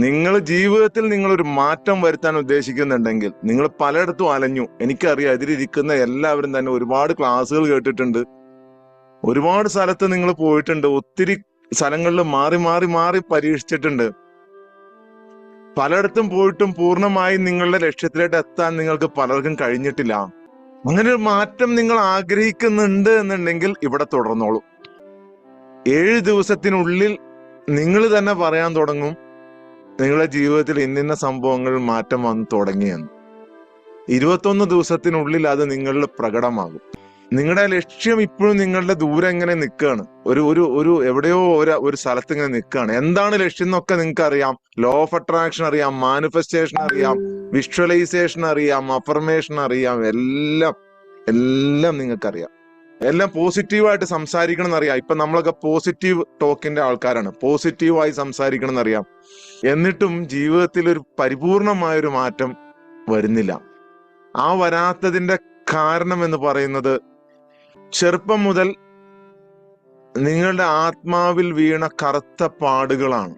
നിങ്ങൾ ജീവിതത്തിൽ നിങ്ങൾ ഒരു മാറ്റം വരുത്താൻ ഉദ്ദേശിക്കുന്നുണ്ടെങ്കിൽ, നിങ്ങൾ പലയിടത്തും അലഞ്ഞു. എനിക്കറിയാം, ഇതിലിരിക്കുന്ന എല്ലാവരും തന്നെ ഒരുപാട് ക്ലാസ്സുകൾ കേട്ടിട്ടുണ്ട്, ഒരുപാട് സ്ഥലത്ത് നിങ്ങൾ പോയിട്ടുണ്ട്, ഒത്തിരി സ്ഥലങ്ങളിൽ മാറി മാറി മാറി പരീക്ഷിച്ചിട്ടുണ്ട്. പലയിടത്തും പോയിട്ടും പൂർണ്ണമായും നിങ്ങളുടെ ലക്ഷ്യത്തിലേക്ക് എത്താൻ നിങ്ങൾക്ക് പലർക്കും കഴിഞ്ഞിട്ടില്ല. അങ്ങനെ ഒരു മാറ്റം നിങ്ങൾ ആഗ്രഹിക്കുന്നുണ്ട് എന്നുണ്ടെങ്കിൽ ഇവിടെ തുടർന്നോളൂ. 7 ദിവസത്തിനുള്ളിൽ നിങ്ങൾ തന്നെ പറയാൻ തുടങ്ങും നിങ്ങളുടെ ജീവിതത്തിൽ ഇന്നിന്ന സംഭവങ്ങൾ മാറ്റം വന്നു തുടങ്ങിയെന്ന്. 21 ദിവസത്തിനുള്ളിൽ അത് നിങ്ങളിൽ പ്രകടമാകും. നിങ്ങളുടെ ലക്ഷ്യം ഇപ്പോഴും നിങ്ങളുടെ ദൂരെ എങ്ങനെ നിൽക്കുകയാണ്, ഒരു ഒരു ഒരു എവിടെയോ ഒരു സ്ഥലത്ത് ഇങ്ങനെ നിൽക്കുകയാണ്. എന്താണ് ലക്ഷ്യം എന്നൊക്കെ നിങ്ങൾക്ക് അറിയാം. ലോ ഓഫ് അട്രാക്ഷൻ അറിയാം, മാനിഫെസ്റ്റേഷൻ അറിയാം, വിഷ്വലൈസേഷൻ അറിയാം, അഫർമേഷൻ അറിയാം, എല്ലാം എല്ലാം നിങ്ങൾക്കറിയാം. എല്ലാം പോസിറ്റീവായിട്ട് സംസാരിക്കണം എന്നറിയാം. ഇപ്പൊ നമ്മളൊക്കെ പോസിറ്റീവ് ടോക്കിന്റെ ആൾക്കാരാണ്, പോസിറ്റീവായി സംസാരിക്കണം എന്നറിയാം. എന്നിട്ടും ജീവിതത്തിൽ ഒരു പരിപൂർണമായൊരു മാറ്റം വരുന്നില്ല. ആ വരാത്തതിന്റെ കാരണം എന്ന് പറയുന്നത് ചെറുപ്പം മുതൽ നിങ്ങളുടെ ആത്മാവിൽ വീണ കറുത്ത പാടുകളാണ്.